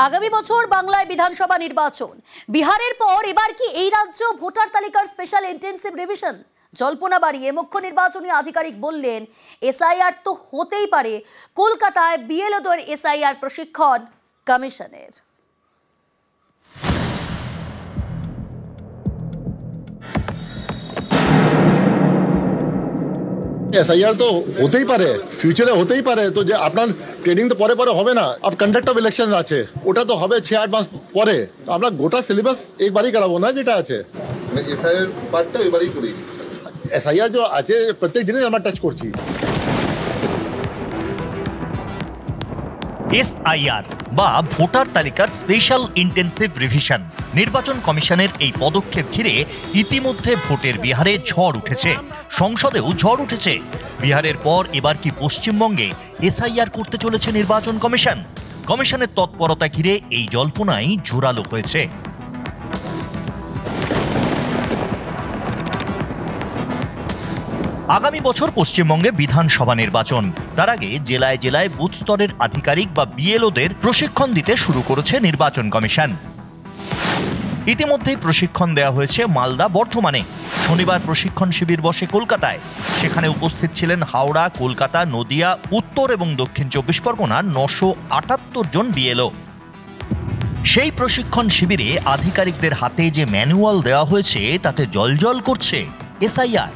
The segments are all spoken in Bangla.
আগামী বছর বাংলায় বিধানসভা নির্বাচন। বিহারের পর এবার কি এই রাজ্য ভোটার তালিকার স্পেশাল ইন্টেনসিভ রিভিশন? জল্পনা বাড়িয়ে মুখ্য নির্বাচনী আধিকারিক বললেন, এসআইআর তো হতেই পারে। কলকাতায় বিএলওদের এসআইআর প্রশিক্ষণ কমিশনের। एसआईआर तो होते ही पारे, फ्यूचरे होते ही पारे। तो আপনার ট্রেনিং তো পরে পরে হবে না। আপ কন্ডাক্ট অফ ইলেকশন আছে, ওটা তো হবে 6-8 মাস পরে। তো আমরা গোটা সিলেবাস একবারই করাবো না, যেটা আছে মানে এসআইআর পার্টটা এবারই করি। এসআইআর যে আছে প্রত্যেক দিনই আমরা টাচ করছি। এসআইআর বা ভোটার তালিকার স্পেশাল ইন্টেনসিভ রিভিশন। নির্বাচন কমিশনের এই পদক্ষেপ ঘিরে ইতিমধ্যে ভোটের বিহারে ঝড় উঠেছে, সংসদেও ঝড় উঠেছে। বিহারের পর এবার কি পশ্চিমবঙ্গে এসআইআর করতে চলেছে নির্বাচন কমিশন? কমিশনের তৎপরতা ঘিরে এই জল্পনাই জোরালো হয়েছে। আগামী বছর পশ্চিমবঙ্গে বিধানসভা নির্বাচন। তার আগে জেলায় জেলায় বুথ স্তরের আধিকারিক বা বিএলওদের প্রশিক্ষণ দিতে শুরু করেছে নির্বাচন কমিশন। ইতিমধ্যেই প্রশিক্ষণ দেওয়া হয়েছে মালদা, বর্ধমানে। শনিবার প্রশিক্ষণ শিবির বসে কলকাতায়। সেখানে উপস্থিত ছিলেন হাওড়া, কলকাতা, নদিয়া, উত্তর এবং দক্ষিণ 24 পরগনার 978 জন বিএলও। সেই প্রশিক্ষণ শিবিরে আধিকারিকদের হাতে যে ম্যানুয়াল দেওয়া হয়েছে তাতে জলজল করছে এসআইআর।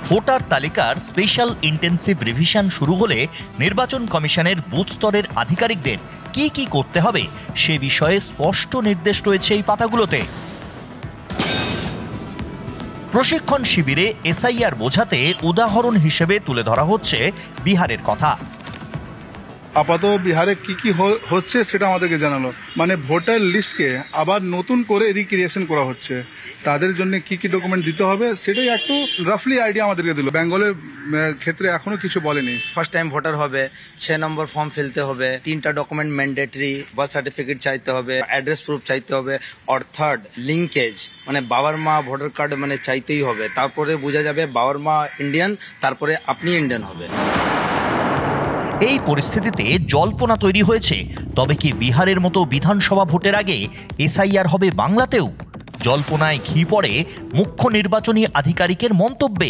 ভোটার তালিকার স্পেশাল ইন্টেনসিভ রিভিশন শুরু হলে নির্বাচন কমিশনের বুথ স্তরের আধিকারিকদের কি কি করতে হবে সে বিষয়ে স্পষ্ট নির্দেশ রয়েছে এই পাতাগুলোতে। প্রশিক্ষণ শিবিরে এসআইআর বোঝাতে উদাহরণ হিসেবে তুলে ধরা হচ্ছে বিহারের কথা। আপাতত বিহারে কি কি হচ্ছে সেটা আমাদেরকে জানালো। মানে ভোটার লিস্টকে আবার নতুন করে রিক্রিয়েশন করা হচ্ছে, তাদের জন্য কি কি ডকুমেন্ট দিতে হবে সেটাই একটু রাফলি আইডিয়া আমাদেরকে দিল। বেঙ্গলের ক্ষেত্রে এখনো কিছু বলেনি। ফার্স্ট টাইম ভোটার হবে, 6 নম্বর ফর্ম ফেলতে হবে, 3টা ডকুমেন্ট ম্যান্ডেটরি, বার্থ সার্টিফিকেট চাইতে হবে, অ্যাড্রেস প্রুফ চাইতে হবে, আর থার্ড লিঙ্কেজ মানে বাবার মা ভোটার কার্ড মানে চাইতেই হবে। তারপরে বোঝা যাবে বাবার মা ইন্ডিয়ান, তারপরে আপনি ইন্ডিয়ান হবে। এই পরিস্থিতিতে জল্পনা তৈরি হয়েছে, তবে কি বিহারের মতো বিধানসভা ভোটের আগে এসআইআর হবে বাংলাতেও? জল্পনায় ঘি পড়ে মুখ্য নির্বাচনী আধিকারিকের মন্তব্যে।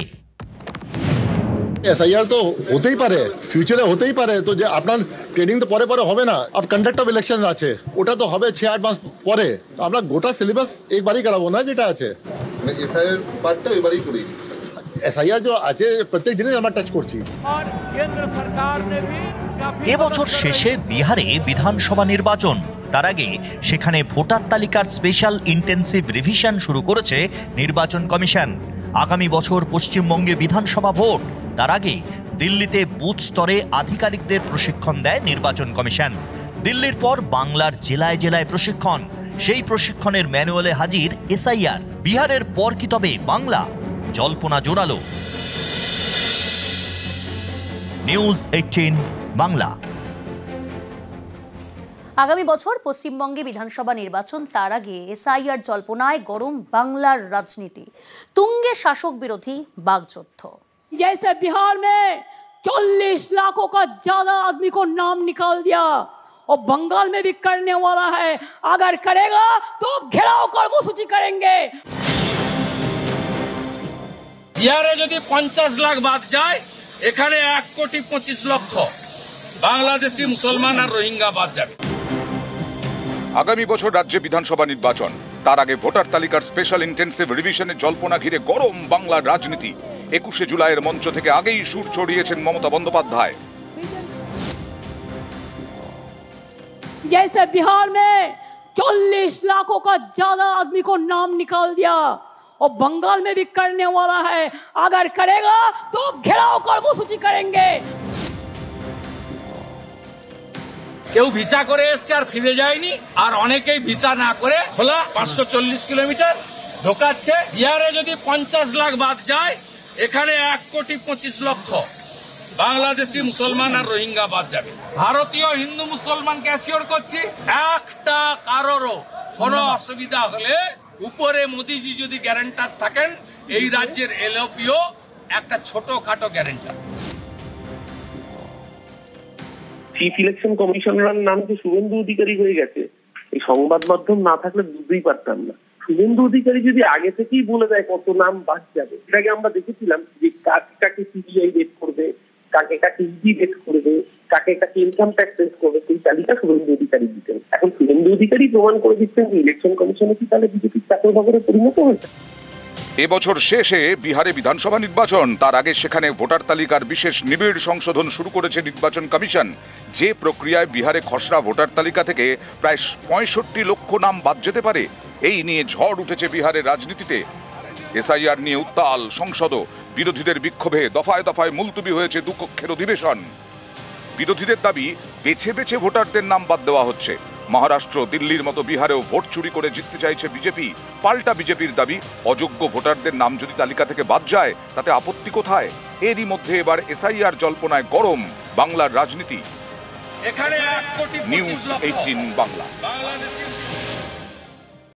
এসআইআর তো হতেই পারে, ফিউচারে হতেই পারে। তো আপনার ট্রেনিং তো পরে পরে হবে না। আপ কন্ডাক্ট অফ ইলেকশন আছে, ওটা তো হবে 6-8 মাস পরে। তো আমরা গোটা সিলেবাস একবারই করাবো না, যেটা আছে মানে এসআইআর পার্টটা এবারই করি। এসআইআর যে আছে প্রত্যেক দিনই আমরা টাচ করছি। এবছর শেষে বিহারে বিধানসভা নির্বাচন। তার আগে সেখানে ভোটার তালিকার স্পেশাল ইন্টেনসিভ রিভিশন শুরু করেছে নির্বাচন কমিশন। আগামী বছর পশ্চিমবঙ্গে বিধানসভা ভোট। তার আগে দিল্লিতে বুথ স্তরে আধিকারিকদের প্রশিক্ষণ দেয় নির্বাচন কমিশন। দিল্লির পর বাংলার জেলায় জেলায় প্রশিক্ষণ। সেই প্রশিক্ষণের ম্যানুয়ালে হাজির এসআইআর। বিহারের পর কি তবে বাংলা? জল্পনা জোরালো। নিউজ 18 বাংলা। আগামী বছর পশ্চিমবঙ্গে বিধানসভা নির্বাচন। তার আগে এসআইআর জল্পনায় গরম বাংলার রাজনীতি। তুঙ্গে শাসক বিরোধী বাগযুদ্ধ। जैसे बिहार में 40 लाखों का ज्यादा आदमी को नाम निकाल दिया और बंगाल में भी करने वाला है। अगर करेगा तो घेराव कर्मसूची करेंगे। বিহারে যদি 50 লাখ বাদ যায়, এখানে 1,25,00,000 বাংলাদেশি মুসলমান আর রোহিঙ্গা বাদ যাবে। আগামী বছর রাজ্যে বিধানসভা নির্বাচন। তার আগে ভোটার তালিকার স্পেশাল ইন্টেনসিভ রিভিশনের জল্পনা ঘিরে গরম বাংলার রাজনীতি। 21শে জুলাইয়ের মঞ্চ থেকে আগেই সুর ছড়িয়েছেন মমতা বন্দ্যোপাধ্যায়। जैसे बिहार में 40 लाखों का ज्यादा आदमी को नाम निकाल दिया और बंगाल में भी करने वाला है। अगर करेगा तो घेराव कर्मसूची करेंगे। কেউ ভিসা করে এসছে আর ফিরে যায়নি, আর অনেকেই ভিসা না করে খোলা 540 কিলোমিটার ঢোকাচ্ছে। বিহারে যদি 50 লাখ বাদ যায়, এখানে 1,25,00,000 বাংলাদেশি মুসলমান আর রোহিঙ্গা বাদ যাবে। ভারতীয় হিন্দু মুসলমানকে অ্যাসিওর করছি, একটা কারোরও কোনো অসুবিধা হলে উপরে মোদিজি যদি গ্যারান্টার থাকেন, এই রাজ্যের এলওপিও একটা ছোটখাটো গ্যারান্টার। চিফ ইলেকশন কমিশনার নাম যে শুভেন্দু অধিকারী হয়ে গেছে, এই সংবাদ মাধ্যম না থাকলে বুঝতেই পারতাম না। শুভেন্দু অধিকারী যদি আগে থেকেই বলে দেয় কত নাম বাদ যাবে, এটাকে আমরা দেখেছিলাম যে কাকে কাকে সিবিআই রেড করবে, কাকে কাকে ইডি রেড করবে, কাকে কাকে ইনকাম ট্যাক্স রেড করবে, সেই তালিকা শুভেন্দু অধিকারী দিতেন। এখন শুভেন্দু অধিকারী প্রমাণ করে দিচ্ছেন যে ইলেকশন কমিশনে কি তাহলে বিজেপির চাকর বাকরে পরিণত হয়েছে। এবছর শেষে বিহারে বিধানসভা নির্বাচন, তার আগে সেখানে ভোটার তালিকার বিশেষ নিবিড় সংশোধন শুরু করেছে নির্বাচন কমিশন। যে প্রক্রিয়ায় বিহারে খসড়া ভোটার তালিকা থেকে প্রায় 65 লক্ষ নাম বাদ যেতে পারে, এই নিয়ে ঝড় উঠেছে বিহারের রাজনীতিতে। এসআইআর নিয়ে উত্তাল সংসদ, বিরোধীদের বিক্ষোভে দফায় দফায় মুলতবি হয়েছে দুকক্ষের অধিবেশন। বিরোধীদের দাবি বেছে বেছে ভোটারদের নাম বাদ দেওয়া হচ্ছে। মহারাষ্ট্র, দিল্লির মতো বিহারেও ভোট চুরি করে জিততে চাইছে বিজেপি। পাল্টা বিজেপির দাবি, অযোগ্য ভোটারদের নাম যদি তালিকা থেকে বাদ যায় তাতে আপত্তি কোথায়? এরই মধ্যে এবার এসআইআর জল্পনায় গরম বাংলার রাজনীতি। এখানে 1 কোটি 25 নিউজ লক্ষ 18 বাংলা। বাংলাদেশি